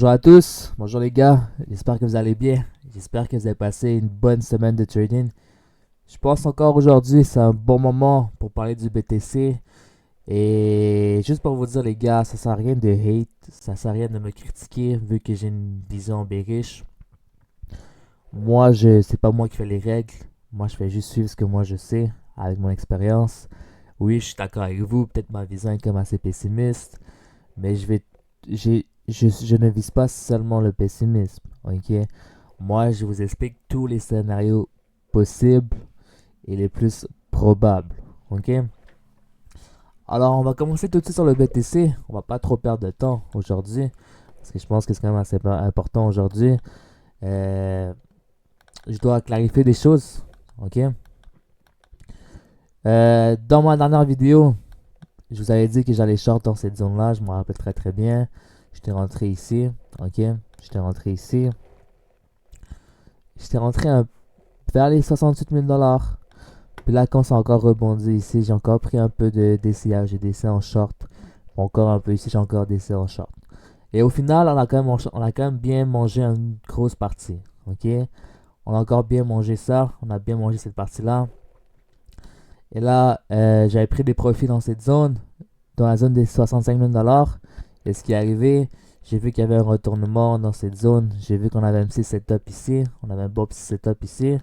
Bonjour à tous, bonjour les gars, j'espère que vous allez bien, j'espère que vous avez passé une bonne semaine de trading. Je pense encore aujourd'hui c'est un bon moment pour parler du BTC et juste pour vous dire les gars, ça sert à rien de hate, ça sert à rien de me critiquer vu que j'ai une vision bearish. C'est pas moi qui fais les règles, moi je fais juste suivre ce que moi je sais avec mon expérience. Oui, je suis d'accord avec vous, peut-être ma vision est comme assez pessimiste, mais je ne vise pas seulement le pessimisme, ok? Moi, je vous explique tous les scénarios possibles et les plus probables, ok? Alors, on va commencer tout de suite sur le BTC. On va pas trop perdre de temps aujourd'hui, parce que je pense que c'est quand même assez important aujourd'hui. Euh, je dois clarifier des choses, ok? Dans ma dernière vidéo, je vous avais dit que j'allais short dans cette zone-là, je me rappelle très très bien. J'étais rentré ici, ok? J'étais rentré ici. J'étais rentré vers les 68 000 dollars. Puis là, quand ça a encore rebondi ici, j'ai encore pris un peu de DCA. J'ai DC en short. Encore un peu ici, j'ai encore DC en short. Et au final, on a quand même bien mangé une grosse partie. Ok? On a encore bien mangé ça. On a bien mangé cette partie-là. Et là, j'avais pris des profits dans cette zone, dans la zone des 65 000 dollars. Et ce qui est arrivé, j'ai vu qu'il y avait un retournement dans cette zone. J'ai vu qu'on avait un petit setup ici. On avait un beau petit setup ici.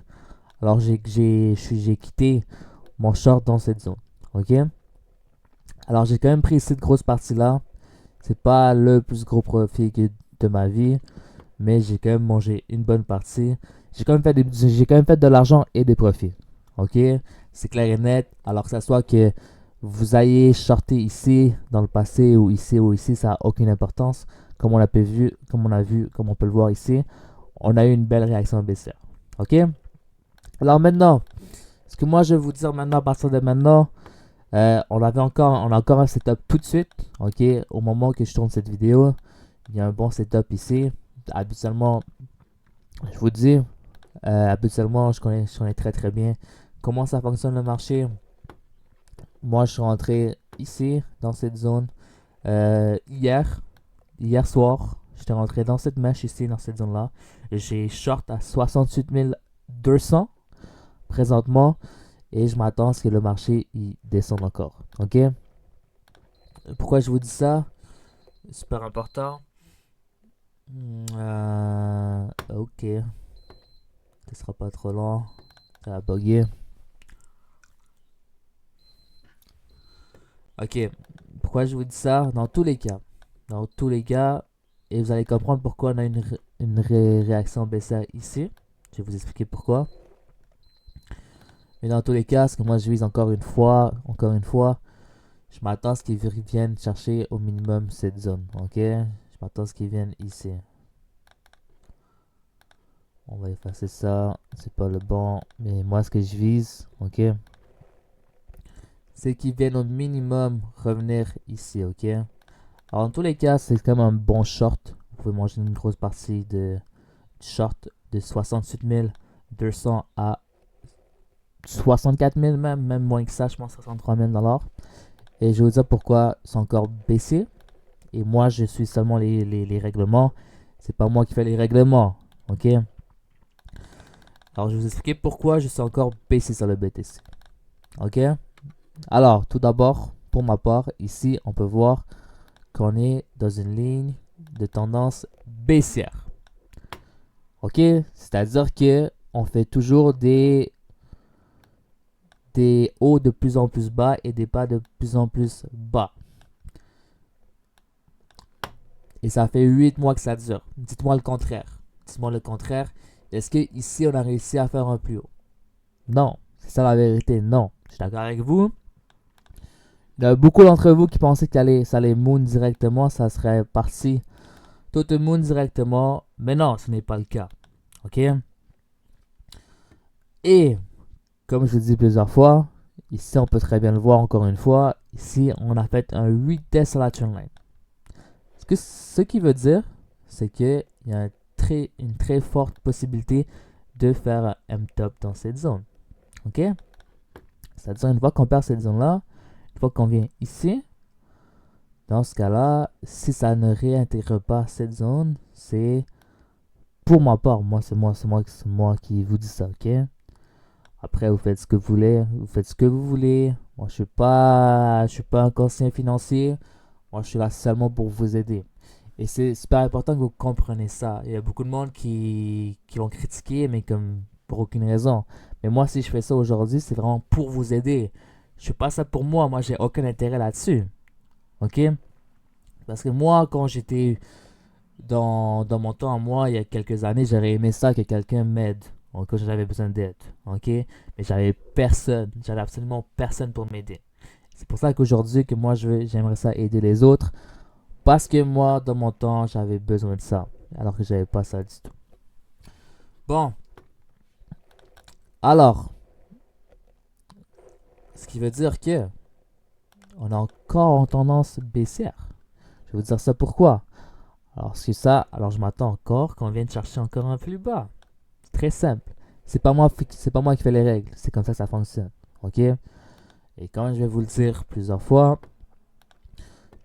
Alors j'ai quitté mon short dans cette zone. Ok? Alors j'ai quand même pris cette grosse partie-là. C'est pas le plus gros profit de ma vie. Mais j'ai quand même mangé une bonne partie. J'ai quand même fait de l'argent et des profits. Ok? C'est clair et net. Alors que ça soit que vous ayez shorté ici dans le passé ou ici, ça n'a aucune importance. Comme comme on peut le voir ici, on a eu une belle réaction baissière. Ok? Alors maintenant, ce que moi je vais vous dire maintenant, à partir de maintenant, on a encore un setup tout de suite. Ok, au moment que je tourne cette vidéo, il y a un bon setup ici. Habituellement, je vous dis, habituellement, je connais très très bien comment ça fonctionne le marché. Moi, je suis rentré ici, dans cette zone, hier soir. J'étais rentré dans cette mèche ici, dans cette zone-là. J'ai short à 68 200 présentement. Et je m'attends à ce que le marché il descende encore. Ok? Pourquoi je vous dis ça? Super important. Ok. Ce sera pas trop long. Ça va bugger. Ok. Pourquoi je vous dis ça? Dans tous les cas. Dans tous les cas. Et vous allez comprendre pourquoi on a une réaction baissière ici. Je vais vous expliquer pourquoi. Mais dans tous les cas, ce que moi je vise encore une fois, je m'attends à ce qu'ils viennent chercher au minimum cette zone. Ok? Je m'attends à ce qu'ils viennent ici. On va effacer ça. C'est pas le bon. Mais moi, ce que je vise, ok, c'est qu'ils viennent au minimum revenir ici, ok. Alors, dans tous les cas, c'est quand même un bon short. Vous pouvez manger une grosse partie de short de 68 200 à 64 000 même moins que ça, je pense 63 000 dollars. Et je vais vous dire pourquoi c'est encore baissé. Et moi, je suis seulement les règlements. C'est pas moi qui fais les règlements, ok. Alors, je vais vous expliquer pourquoi je suis encore baissé sur le BTC. Ok? Alors, tout d'abord, pour ma part, ici, on peut voir qu'on est dans une ligne de tendance baissière. Ok? C'est-à-dire que on fait toujours des hauts de plus en plus bas et des bas de plus en plus bas. Et ça fait 8 mois que ça dure. Dites-moi le contraire. Dites-moi le contraire. Est-ce que ici on a réussi à faire un plus haut? Non. C'est ça la vérité. Non. Je suis d'accord avec vous. Il y a beaucoup d'entre vous qui pensaient que ça allait moon directement, ça serait parti tout le moon directement, mais non, ce n'est pas le cas. Ok? Et, comme je vous dis plusieurs fois, ici on peut très bien le voir encore une fois, ici on a fait un retest sur la trendline. Ce qui veut dire, c'est qu'il y a une très forte possibilité de faire un M-top dans cette zone. Ok? C'est-à-dire une fois qu'on perd cette zone-là, une fois qu'on vient ici, Dans ce cas-là, si ça ne réintègre pas cette zone, c'est pour ma part, c'est moi qui vous dis ça, ok? Après, vous faites ce que vous voulez, vous faites ce que vous voulez. Moi, je suis pas un conseiller financier. Moi, je suis là seulement pour vous aider. Et c'est super important que vous compreniez ça. Il y a beaucoup de monde qui vont critiquer, mais comme pour aucune raison. Mais moi, si je fais ça aujourd'hui, c'est vraiment pour vous aider. Je fais pas ça pour moi. Moi, j'ai aucun intérêt là-dessus. Ok? Parce que moi, quand j'étais dans mon temps à moi, il y a quelques années, j'aurais aimé ça que quelqu'un m'aide. Donc, quand j'avais besoin d'aide. Ok? Mais j'avais personne. J'avais absolument personne pour m'aider. C'est pour ça qu'aujourd'hui, que moi, j'aimerais ça aider les autres. Parce que moi, dans mon temps, j'avais besoin de ça. Alors que j'avais pas ça du tout. Bon. Alors, ce qui veut dire que on est encore en tendance baissière. Je vais vous dire ça pourquoi. Alors je m'attends encore qu'on vienne chercher encore un plus bas. C'est très simple. C'est pas moi qui fais les règles. C'est comme ça que ça fonctionne. Ok? Et comme je vais vous le dire plusieurs fois,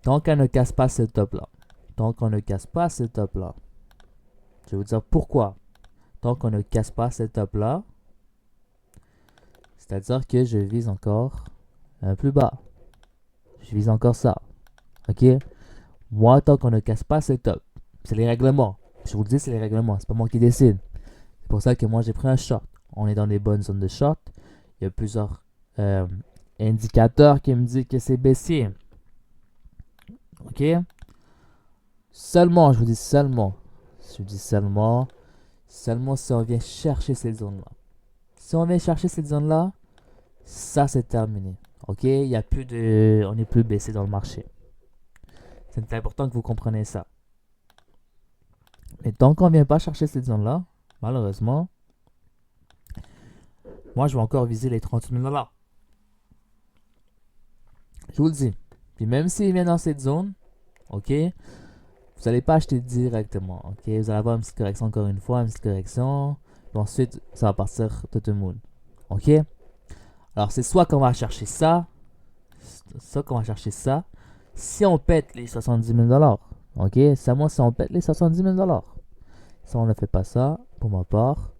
tant qu'on ne casse pas ce top-là, tant qu'on ne casse pas ce top-là, je vais vous dire pourquoi. Tant qu'on ne casse pas ce top-là, c'est-à-dire que je vise encore un plus bas. Je vise encore ça. Ok? Moi, tant qu'on ne casse pas ce top, c'est les règlements. Je vous le dis, c'est les règlements. C'est pas moi qui décide. C'est pour ça que moi, j'ai pris un short. On est dans des bonnes zones de short. Il y a plusieurs indicateurs qui me disent que c'est baissier. Ok? Seulement, je vous dis seulement. Je vous dis seulement. Seulement si on vient chercher cette zone-là. Si on vient chercher cette zone-là, ça c'est terminé. Ok? Il y a plus de. On n'est plus baissé dans le marché. C'est important que vous compreniez ça. Mais tant qu'on ne vient pas chercher cette zone-là, malheureusement, moi je vais encore viser les 38 000 $. Je vous le dis. Puis même s'il vient dans cette zone, ok, vous n'allez pas acheter directement. Ok, vous allez avoir une petite correction encore une fois, une petite correction. Puis ensuite, ça va partir de tout le monde. Ok? Alors c'est soit qu'on va chercher ça, soit qu'on va chercher ça. Si on pète les 70 000 $, ok? Seulement si on pète les 70 000 $. Si on ne fait pas ça, pour ma part,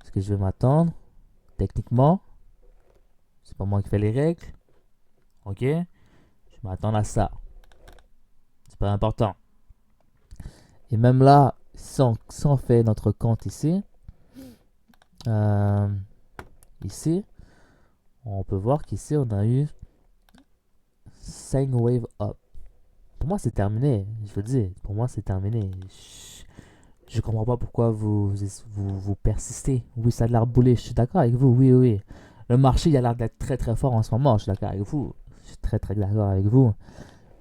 ce que je vais m'attendre, techniquement, c'est pas moi qui fais les règles, ok? Je m'attends à ça. C'est pas important. Et même là, si on fait notre compte ici, ici, on peut voir qu'ici, on a eu 5 waves up. Pour moi, c'est terminé. Je veux dire, pour moi, c'est terminé. Je comprends pas pourquoi vous persistez. Oui, ça a l'air bullish. Je suis d'accord avec vous. Oui, oui. Le marché, il a l'air d'être très, très fort en ce moment. Je suis d'accord avec vous. Je suis très, très d'accord avec vous.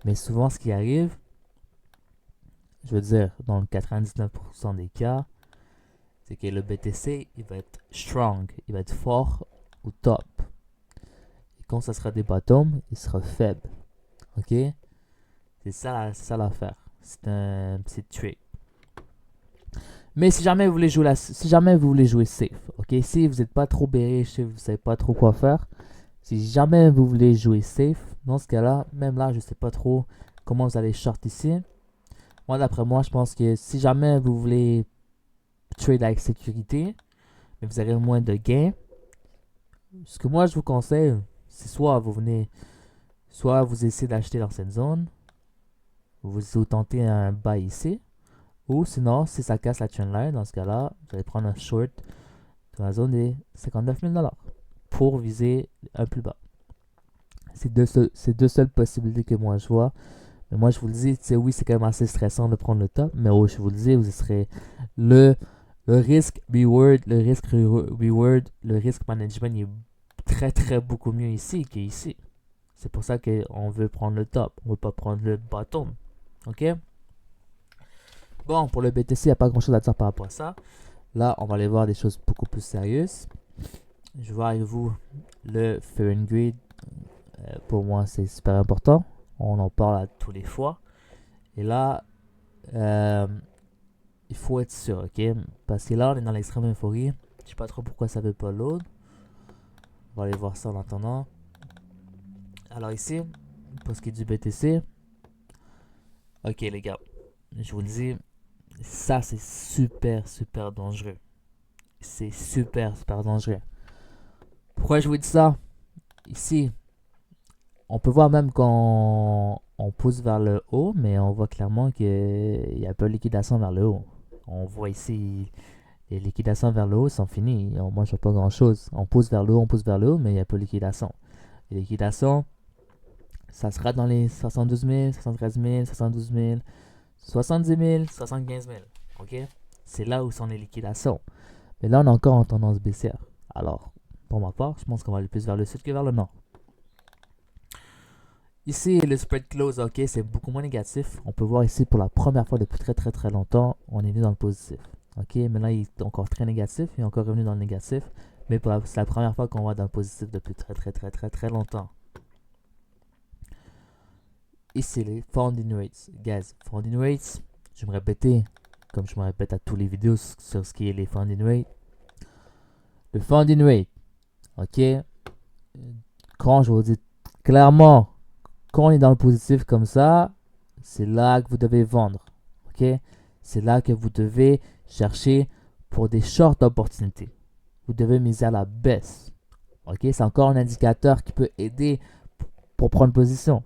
Mais souvent, ce qui arrive, je veux dire, dans le 99% des cas, c'est que le BTC, il va être strong. Il va être fort au top. Et quand ça sera des bottoms, il sera faible. Ok? C'est ça l'affaire. C'est un petit trick. Mais si jamais vous voulez jouer si jamais vous voulez jouer safe, ok, si vous n'êtes pas trop bearish, si vous ne savez pas trop quoi faire, si jamais vous voulez jouer safe, dans ce cas-là, même là, je ne sais pas trop comment vous allez short ici. Moi, d'après moi, je pense que si jamais vous voulez trade avec sécurité, mais vous avez moins de gains, ce que moi je vous conseille, c'est soit vous essayez d'acheter dans cette zone, vous tentez un buy ici, ou sinon, si ça casse la trendline, dans ce cas-là, vous allez prendre un short dans la zone des 59 000 $ pour viser un plus bas. C'est deux seules possibilités que moi je vois. Mais moi, je vous le dis, oui, c'est quand même assez stressant de prendre le top, mais je vous le dis, vous serez le risque reward, le risque management est très très beaucoup mieux ici qu'ici. C'est pour ça qu'on veut prendre le top, on veut pas prendre le bottom. Ok? Bon, pour le BTC, il n'y a pas grand chose à dire par rapport à ça. Là, on va aller voir des choses beaucoup plus sérieuses. Je vois avec vous le Fear and Greed. Pour moi, c'est super important. On en parle à tous les fois. Et là, il faut être sûr, ok? Parce que là, on est dans l'extrême euphorie. Je sais pas trop pourquoi ça veut pas load. On va aller voir ça en attendant. Alors ici, pour ce qui est du BTC, Ok les gars, je vous le dis, ça c'est super super dangereux. C'est super super dangereux. Pourquoi je vous dis ça? Ici, on peut voir même quand on pousse vers le haut, mais on voit clairement qu'il y a pas de liquidation vers le haut. On voit ici les liquidations vers le haut sont finies. Moi, je vois pas grand chose. On pousse vers le haut, on pousse vers le haut, mais il n'y a pas de liquidation. Les liquidations, ça sera dans les 72 000, 73 000, 72 000, 70 000, 75 000. Ok? C'est là où sont les liquidations. Mais là, on est encore en tendance baissière. Alors, pour ma part, je pense qu'on va aller plus vers le sud que vers le nord. Ici, le spread close, ok, c'est beaucoup moins négatif. On peut voir ici pour la première fois depuis très très très longtemps, on est venu dans le positif. Ok, mais là, il est encore très négatif, il est encore revenu dans le négatif. Mais c'est la première fois qu'on va dans le positif depuis très très très très très longtemps. Ici, les funding rates. Guys, funding rates, je vais me répéter, comme je me répète à tous les vidéos sur ce qui est les funding rates. Le funding rate, ok, quand je vous dis clairement, quand on est dans le positif comme ça, c'est là que vous devez vendre. Ok? C'est là que vous devez chercher pour des short opportunités. Vous devez miser à la baisse. Ok? C'est encore un indicateur qui peut aider pour prendre position.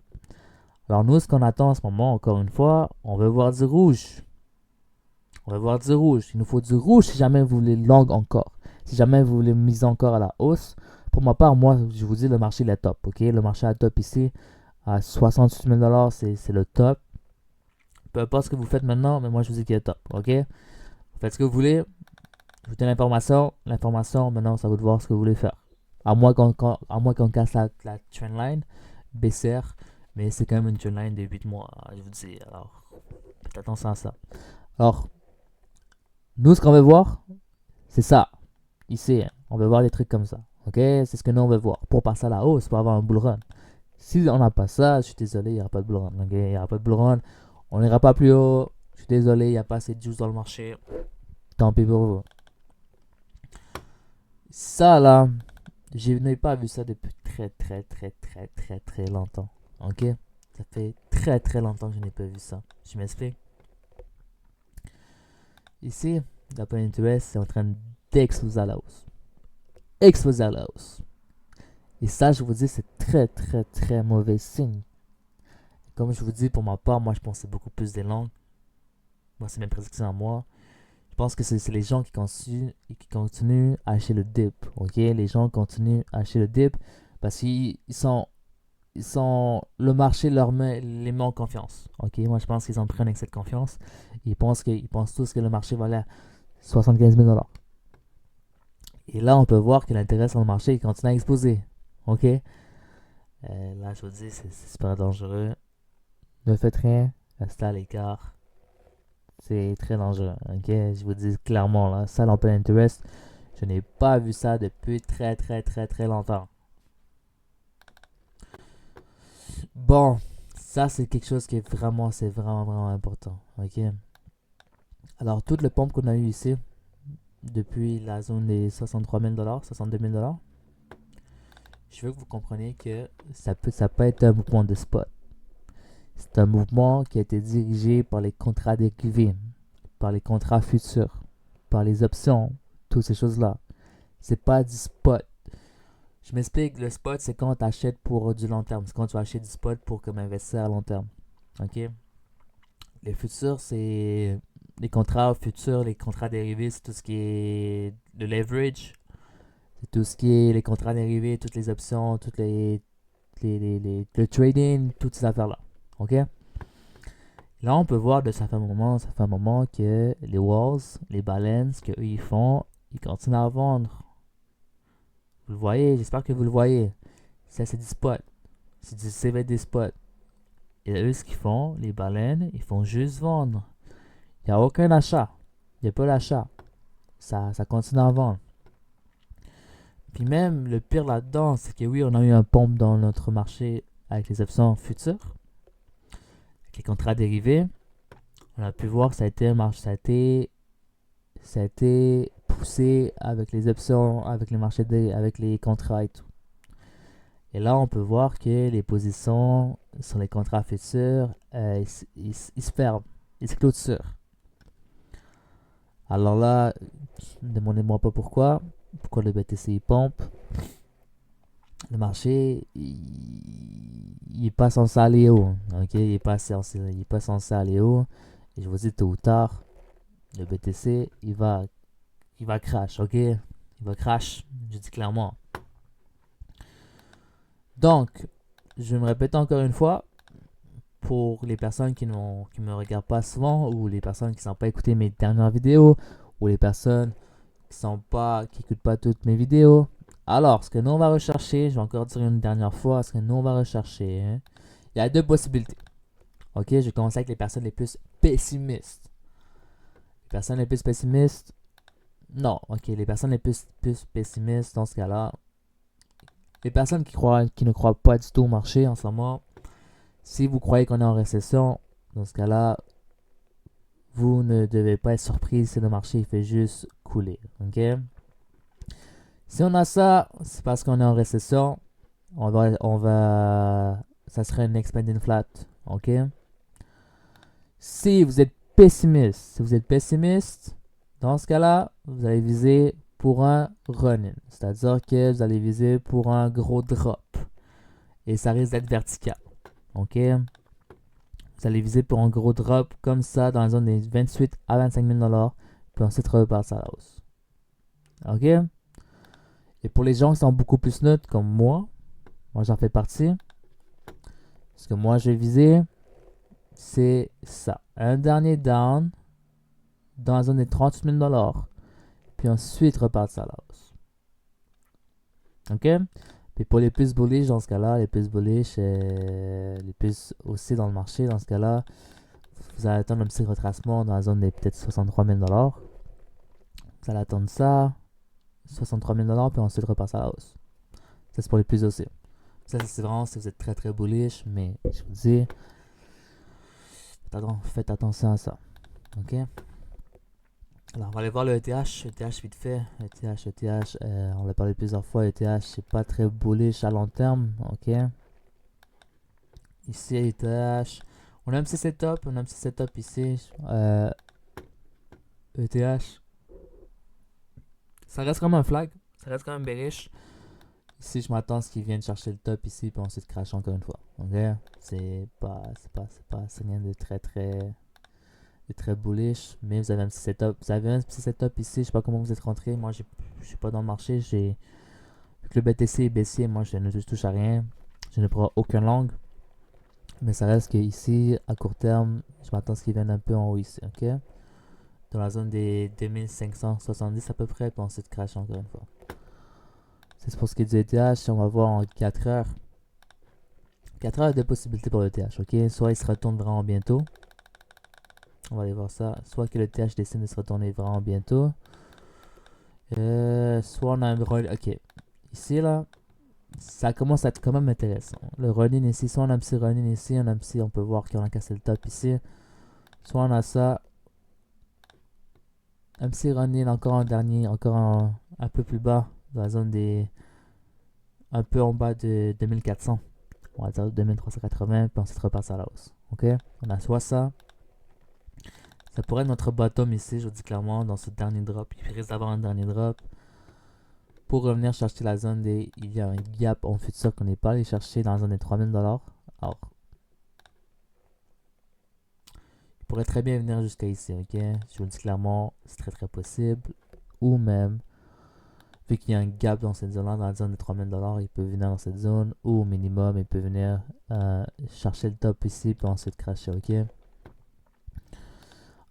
Alors nous, ce qu'on attend en ce moment, encore une fois, on veut voir du rouge. On veut voir du rouge. Il nous faut du rouge si jamais vous voulez long encore. Si jamais vous voulez miser encore à la hausse. Pour ma part, moi, je vous dis, le marché est top. Ok? Le marché est top ici. À 68 000 $, c'est le top. Peu importe ce que vous faites maintenant, mais moi je vous dis qu'il est top. Ok? Vous faites ce que vous voulez. Je vous donne l'information. L'information, maintenant, ça vous de voir ce que vous voulez faire. À moins qu'on casse la trendline baissière. Mais c'est quand même une trendline de 8 mois. Je vous dis. Alors, faites attention à ça. Alors, nous, ce qu'on veut voir, c'est ça. Ici, on veut voir des trucs comme ça. Ok? C'est ce que nous, on veut voir. Pour passer à la hausse, pour avoir un bull run. Si on n'a pas ça, je suis désolé, il n'y aura pas de bull run. Okay? Il n'y aura pas de bull run. On n'ira pas plus haut. Je suis désolé, il n'y a pas assez de juice dans le marché. Tant pis pour vous. Ça là, je n'ai pas vu ça depuis très très très très très très longtemps. Ok? Ça fait très très longtemps que je n'ai pas vu ça. Je m'explique. Ici, l'open interest c'est en train d'exploser à la hausse. Exploser à la hausse. Et ça, je vous dis, c'est très très très mauvais signe. Comme je vous dis, pour ma part, moi je pensais beaucoup plus des langues. Moi, c'est mes prédictions à moi. Je pense que c'est les gens qui continuent à acheter le dip. Ok? Les gens continuent à acheter le dip parce le marché les met en confiance. Ok? Moi, je pense qu'ils en prennent avec cette confiance. Ils pensent tous que le marché valait 75 000 $. Et là, on peut voir que l'intérêt sur le marché il continue à exploser. Ok? Là, je vous dis, c'est super dangereux. Ne faites rien. Restez à l'écart. C'est très dangereux. Ok? Je vous dis clairement, là, ça, l'open interest, je n'ai pas vu ça depuis très très très très longtemps. Bon, ça c'est quelque chose qui est vraiment important. Ok? Alors, toute le pompe qu'on a eu ici, depuis la zone des 63 000 $, 62 000 $, je veux que vous compreniez que ça peut être un mouvement de spot. C'est un mouvement qui a été dirigé par les contrats dérivés, par les contrats futurs, par les options, toutes ces choses-là. C'est pas du spot. Je m'explique, le spot, c'est quand tu achètes pour du long terme. C'est quand tu vas acheter du spot pour comme investir à long terme. OK? Les futurs, c'est les contrats futurs, les contrats dérivés, c'est tout ce qui est le leverage. C'est tout ce qui est les contrats dérivés, toutes les options, le trading, toutes ces affaires-là. OK? Là, on peut voir ça fait un moment que les walls, les balances, qu'eux ils font, ils continuent à vendre. Vous le voyez, j'espère que vous le voyez. Ça, c'est du spot. C'est du CVD spot. Et eux, ce qu'ils font, les baleines, ils font juste vendre. Il n'y a aucun achat. Il n'y a pas d'achat. Ça continue à vendre. Puis même, le pire là-dedans, c'est que oui, on a eu un pompe dans notre marché avec les options futures, avec les contrats dérivés. On a pu voir que ça a été poussé avec les options, avec les marchés, avec les contrats et tout. Et là, on peut voir que les positions sur les contrats futurs, ils se ferment, ils se clôturent. Alors là, demandez-moi pas pourquoi le BTC il pompe. Le marché, il est pas censé aller haut, ok? Il est pas censé aller haut. Et je vous dis tôt ou tard, le BTC, il va crash, ok? Il va crash, je dis clairement. Donc, je me répète encore une fois, pour les personnes qui me regardent pas souvent, ou les personnes qui n'ont pas écouté mes dernières vidéos, ou les personnes qui écoutent pas toutes mes vidéos. Alors, ce que nous on va rechercher, je vais encore dire une dernière fois, ce que nous on va rechercher, hein, il y a deux possibilités. Ok, je vais commencer avec les personnes les plus pessimistes. Les personnes les plus pessimistes, non, ok, les personnes les plus pessimistes dans ce cas-là, les personnes qui ne croient pas du tout au marché en ce moment, si vous croyez qu'on est en récession, dans ce cas-là, vous ne devez pas être surpris si le marché il fait juste couler. Ok? Si on a ça, c'est parce qu'on est en récession. Ça serait une expanding flat. Ok? Si vous êtes pessimiste, dans ce cas-là, vous allez viser pour un run-in. C'est-à-dire que vous allez viser pour un gros drop. Et ça risque d'être vertical. Ok? Vous allez viser pour un gros drop comme ça dans la zone des 28 à 25 000 $. Puis ensuite repartir à la hausse. Ok? Et pour les gens qui sont beaucoup plus neutres comme moi j'en fais partie. Ce que moi je vais viser, c'est ça. Un dernier down dans la zone des 38 000 $. Puis ensuite repartir à la hausse. Ok? Puis pour les plus bullish dans ce cas-là, les plus bullish, les plus aussi dans le marché dans ce cas-là, vous allez attendre un petit retracement dans la zone des peut-être 63 000 $. Vous allez attendre ça, 63 000 $, puis ensuite repasser à la hausse. Ça, c'est pour les plus aussi. Ça, c'est vraiment si vous êtes très très bullish, mais je vous dis, faites attention à ça. Ok? Alors, on va aller voir le ETH. ETH, vite fait. ETH, on l'a parlé plusieurs fois. ETH, c'est pas très bullish à long terme. Ok? Ici, ETH. On a un petit setup ici. ETH. Ça reste comme un flag. Ça reste quand même bearish. Ici, je m'attends à ce qu'ils viennent chercher le top ici, puis ensuite crash encore une fois. Ok? C'est rien de très bullish, mais vous avez un petit setup. Vous avez un petit setup ici, je sais pas comment vous êtes rentré. Moi, je suis pas dans le marché. Vu que le BTC est baissier, moi, je ne touche à rien. Je ne prends aucun long. Mais ça reste que ici, à court terme, je m'attends à ce qu'ils viennent un peu en haut ici. Ok? Dans la zone des 2570 à peu près, puis ensuite crash encore une fois. C'est pour ce qui est du ETH, on va voir en 4 heures. 4 heures, il y a deux possibilités pour le ETH, ok? Soit il se retourne vraiment bientôt. On va aller voir ça. Soit que le TH décide de se retourner vraiment bientôt. Soit on a un run. Ok. Ici, là, ça commence à être quand même intéressant. Le run-in ici, soit on a un petit run-in ici, on peut voir qu'on a cassé le top ici. Soit on a ça. Un petit run-in, encore un dernier, encore un peu plus bas, dans la zone des. Un peu en bas de 2400. On va dire 2380, puis ensuite repasse à la hausse. Ok? On a soit ça. Ça pourrait être notre bottom ici, je vous dis clairement, dans ce dernier drop. Il risque d'avoir un dernier drop. Pour revenir chercher la zone des. Il y a un gap en futur qu'on n'est pas allé chercher dans la zone des 3000 $. Alors, il pourrait très bien venir jusqu'à ici, ok? Je vous dis clairement, c'est très très possible. Ou même, vu qu'il y a un gap dans cette zone-là, dans la zone des 3000 $, il peut venir dans cette zone. Ou au minimum, il peut venir chercher le top ici, puis ensuite crasher, ok?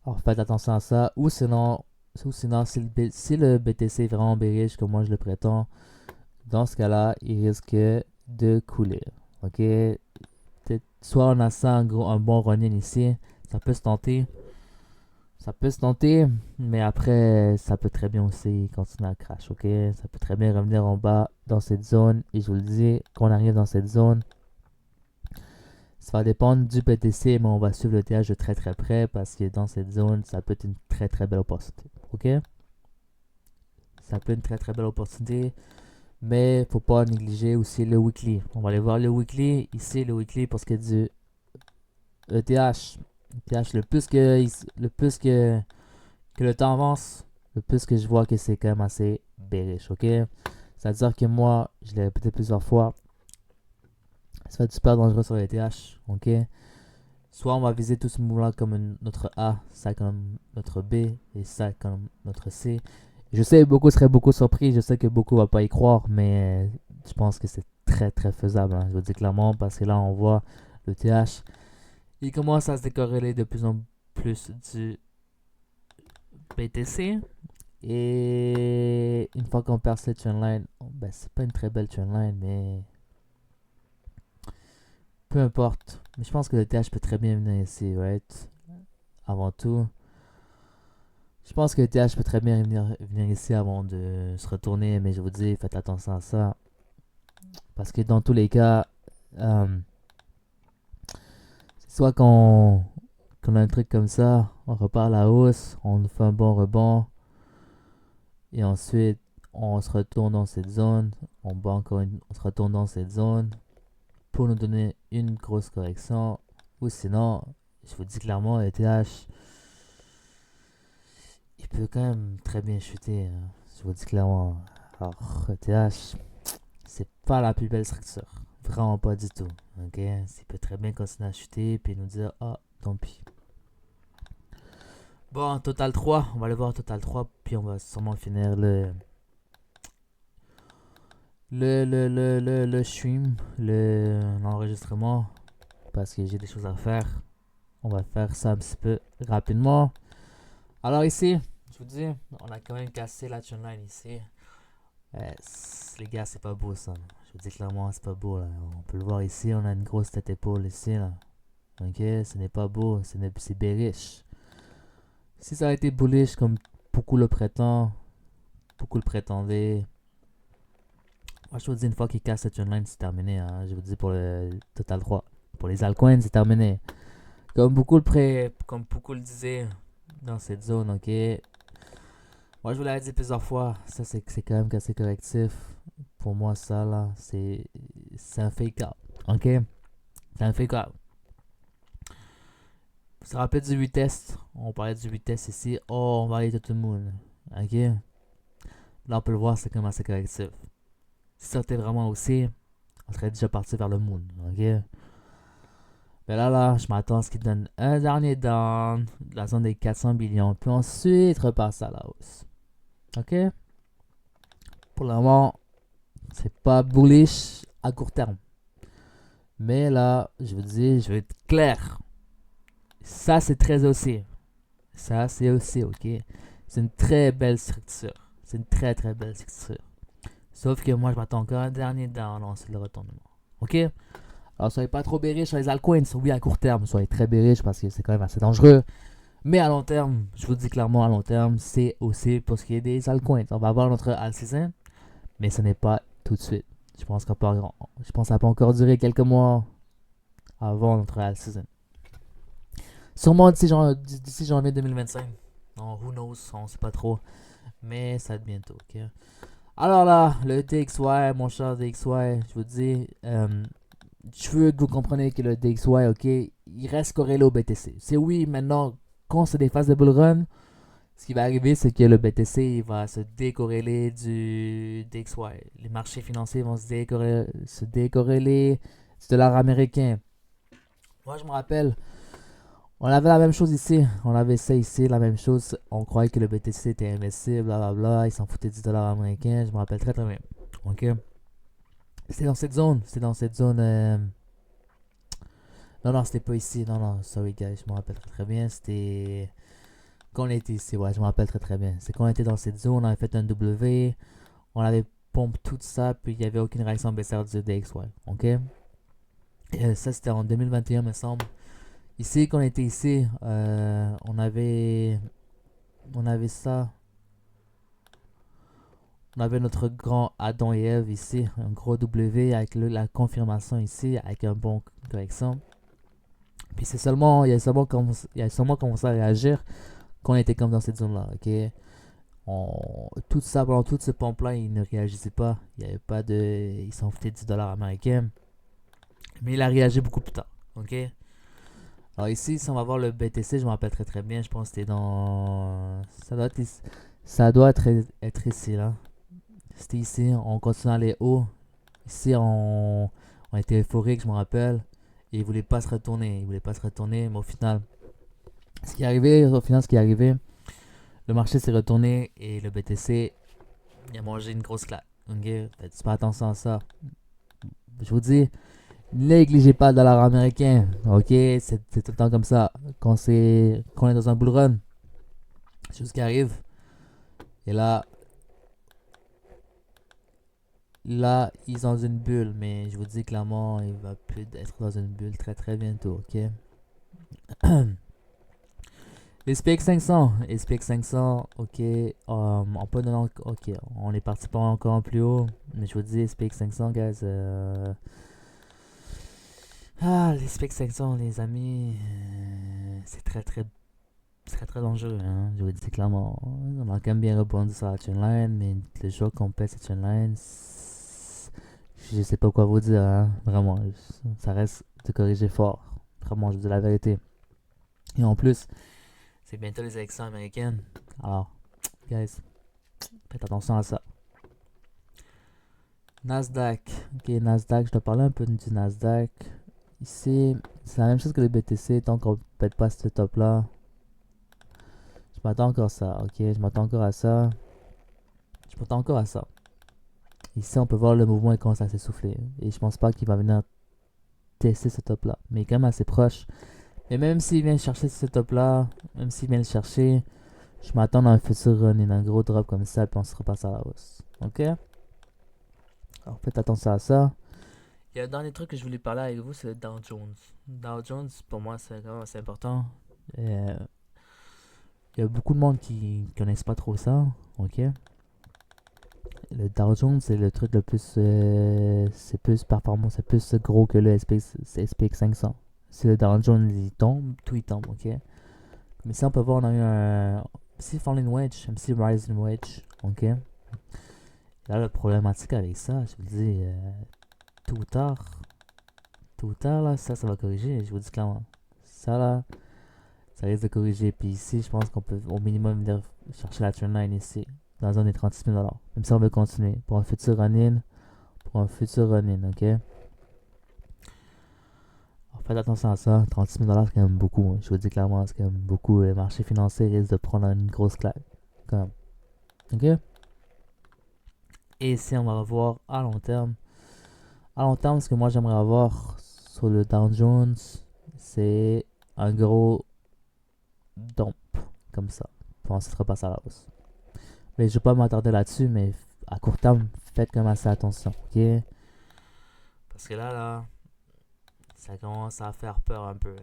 Alors faites attention à ça. Ou sinon si le BTC est vraiment bearish comme moi je le prétends, dans ce cas-là, il risque de couler. Ok? Soit on a ça, un bon run-in ici. Ça peut se tenter. Mais après, ça peut très bien aussi continuer à crash. Ok? Ça peut très bien revenir en bas dans cette zone. Et je vous le dis, quand on arrive dans cette zone, ça va dépendre du BTC, mais on va suivre le TH de très très près parce que dans cette zone, ça peut être une très très belle opportunité. Ok? Ça peut être une très très belle opportunité. Mais faut pas négliger aussi le weekly. On va aller voir le weekly. Ici, le weekly pour ce qui est du ETH. ETH, que le temps avance, le plus que je vois que c'est quand même assez bearish, ok? C'est-à-dire que moi, je l'ai répété plusieurs fois, ça va être super dangereux sur les TH, ok? Soit on va viser tout ce mouvement comme notre A, ça comme notre B, et ça comme notre C. Je sais, beaucoup seraient beaucoup surpris, je sais que beaucoup ne vont pas y croire, mais je pense que c'est très très faisable, hein, je vous dis clairement, parce que là on voit le TH, il commence à se décorréler de plus en plus du BTC. Et une fois qu'on perd cette trendline, ben c'est pas une très belle trendline, mais peu importe. Mais je pense que le TH peut très bien venir ici, right? Avant tout. Je pense que le TH peut très bien venir ici avant de se retourner, mais je vous dis, faites attention à ça. Parce que dans tous les cas, euh, soit qu'on a un truc comme ça, on repart à la hausse, on fait un bon rebond, et ensuite on se retourne dans cette zone, on se retourne dans cette zone, pour nous donner une grosse correction. Ou sinon, je vous dis clairement, le TH, il peut quand même très bien chuter, hein. Je vous dis clairement. Alors, le TH, c'est pas la plus belle structure. Vraiment pas du tout. Ok? Il peut très bien continuer à chuter puis nous dire, ah, tant pis. Bon, Total 3, on va aller voir Total 3, puis on va sûrement finir le stream, l'enregistrement, parce que j'ai des choses à faire. On va faire ça un petit peu rapidement. Alors ici, je vous dis, on a quand même cassé la trendline ici. Les gars, c'est pas beau ça. Je vous dis clairement, c'est pas beau là. On peut le voir ici, on a une grosse tête épaule ici là. Ok, ce n'est pas beau, c'est bearish. Si ça a été bullish comme beaucoup le prétendaient, moi je vous dis, une fois qu'il casse cette trendline, c'est terminé, hein. Je vous dis pour le Total 3. Pour les altcoins, c'est terminé. Comme beaucoup le disaient dans cette zone, ok. Moi, je vous l'avais dit plusieurs fois, ça c'est quand même assez correctif. Pour moi, ça là, c'est un fake out, ok. C'est un fake out. Vous vous rappelez du retest? On parlait du retest ici. Oh, on va aller tout le monde, ok. Là, on peut le voir, c'est quand même assez correctif. Si ça était vraiment aussi, on serait déjà parti vers le moon, ok. Mais là, je m'attends à ce qu'il donne un dernier down, la zone des 400 millions, puis ensuite repasser à la hausse. Ok? Pour le moment, c'est pas bullish à court terme. Mais là, je vous dis, je vais être clair. Ça, c'est très aussi. Ça, c'est aussi, ok? C'est une très belle structure. C'est une très très belle structure. Sauf que moi, je m'attends encore un dernier down, ensuite le retournement. Ok? Alors, soyez pas trop bearish sur les altcoins. Oui, à court terme, soyez très bearish parce que c'est quand même assez dangereux. Mais à long terme, je vous dis clairement, à long terme, c'est aussi pour ce qui est des altcoins. On va avoir notre alt season, mais ce n'est pas tout de suite. Je pense que ça peut encore durer quelques mois avant notre alt season. Sûrement d'ici janvier 2025. Non, who knows, on sait pas trop. Mais ça va être bientôt, ok? Alors là, le DXY, mon cher DXY, je vous dis, je veux que vous compreniez que le DXY, ok, il reste corrélé au BTC. C'est oui, maintenant, quand c'est des phases de bull run, ce qui va arriver, c'est que le BTC il va se décorréler du DXY. Les marchés financiers vont se décorréler du dollar américain. Moi, je me rappelle, on avait la même chose ici. On avait ça ici, la même chose. On croyait que le BTC était invincible, blablabla. Ils s'en foutaient du dollar américain. Je me rappelle très très bien. Ok. C'était dans cette zone. C'était dans cette zone. Non, c'était pas ici. Non, sorry guys. Je me rappelle très très bien. C'était. Quand on était ici, ouais, je me rappelle très très bien. C'est quand on était dans cette zone, on avait fait un W. On avait pompé tout ça, puis il n'y avait aucune réaction baissière du DXY. Ok. Et ça, c'était en 2021, me semble. Ici, quand on était ici, on avait ça. On avait notre grand Adam et Ève ici, un gros W avec la confirmation ici, avec un bon correction. Puis il a seulement commencé à réagir quand on était comme dans cette zone-là, ok? Tout ça, pendant tout ce pompe-là, il ne réagissait pas. Il n'y avait pas de. Ils s'en foutaient 10 dollars américains. Mais il a réagi beaucoup plus tard. Ok? Alors ici, si on va voir le BTC, je me rappelle très très bien. Je pense que c'était dans. Ça doit être ici là. C'était ici. On continue à aller haut. Ici, on était euphorique, je me rappelle. Et il voulait pas se retourner. Il voulait pas se retourner. Mais au final, ce qui est arrivé, le marché s'est retourné et le BTC, il a mangé une grosse claque. Ok? Faites pas attention à ça. Je vous dis, négligez pas le dollar américain. Ok? C'est tout le temps comme ça. Quand on est dans un bull run, c'est tout ce qui arrive. Et là, ils sont dans une bulle. Mais je vous dis clairement, il va plus être dans une bulle très très bientôt. Ok? Les SPX 500, les SPX 500, ok, on peut donner, ok, on est parti pas encore plus haut, mais je vous dis, SPX 500, guys, les SPX 500, les amis, c'est très très dangereux, hein, je vous dis clairement, on a quand même bien rebondi sur la trendline, mais le jour qu'on pète cette trendline, je sais pas quoi vous dire, hein, vraiment, ça reste de corriger fort, vraiment, je vous dis la vérité, et en plus, c'est bientôt les élections américaines. Alors, guys, faites attention à ça. Nasdaq. Ok, Nasdaq, je te parlais un peu du Nasdaq. Ici, c'est la même chose que le BTC. Tant qu'on ne pète pas ce top là. Je m'attends encore à ça. Ok, je m'attends encore à ça. Je m'attends encore à ça. Ici, on peut voir le mouvement commence à s'essouffler. Et je pense pas qu'il va venir tester ce top là. Mais il est quand même assez proche. Et même s'il vient chercher ce top là, même s'il vient le chercher, je m'attends à un futur run et un gros drop comme ça, puis on se repasse à la hausse. Ok? Alors faites attention à ça. Il y a un dernier truc que je voulais parler avec vous, c'est le Dow Jones. Dow Jones, pour moi, c'est quand même assez important. Il y a beaucoup de monde qui connaissent pas trop ça. Ok? Le Dow Jones, c'est le truc le plus. C'est plus performant, c'est plus gros que le SPX 500. Si le Dow Jones il tombe, tout il tombe. Ok? Mais si on peut voir, on a eu un MC Falling Wedge, MC Rising Wedge. Ok? Là, la problématique avec ça, je vous dis, tôt ou tard, là, ça va corriger. Je vous dis clairement. Ça, là, ça risque de corriger. Puis ici, je pense qu'on peut au minimum venir chercher la trendline ici, dans la zone des 36 000 $. Même si on veut continuer. Pour un futur run-in. Ok? Alors, faites attention à ça. 36 000 $, c'est quand même beaucoup. Hein. Je vous dis clairement, c'est quand même beaucoup. Le marché financier risque de prendre une grosse claque. Quand même. Ok? Et ici, on va revoir à long terme. À long terme, ce que moi j'aimerais avoir sur le Dow Jones, c'est un gros dump comme ça. Puis ensuite repasser à la hausse. Mais je vais pas m'attarder là-dessus, mais à court terme, faites quand même assez attention, ok? Parce que là, ça commence à faire peur un peu.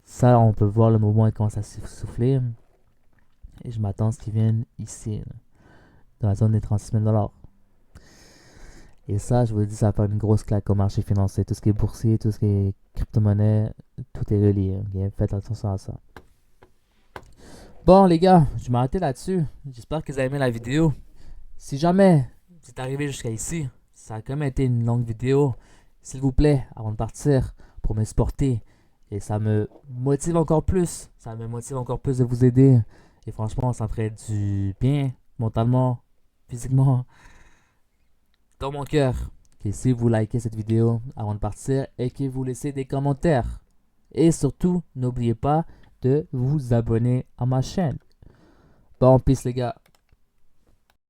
Ça, on peut voir le mouvement commence à souffler. Et je m'attends à ce qu'il vienne ici, là, dans la zone des 36 000 $. Et ça, je vous dis, ça va faire une grosse claque au marché financier. Tout ce qui est boursier, tout ce qui est crypto-monnaie, tout est relié. Okay? Faites attention à ça. Bon, les gars, je vais arrêter là-dessus. J'espère que vous avez aimé la vidéo. Si jamais vous êtes arrivé jusqu'à ici, ça a quand même été une longue vidéo. S'il vous plaît, avant de partir, pour me supporter. Et ça me motive encore plus. Ça me motive encore plus de vous aider. Et franchement, ça me ferait du bien, mentalement, physiquement, dans mon cœur. Et si vous likez cette vidéo avant de partir et que vous laissez des commentaires. Et surtout, n'oubliez pas de vous abonner à ma chaîne. Bon, peace les gars.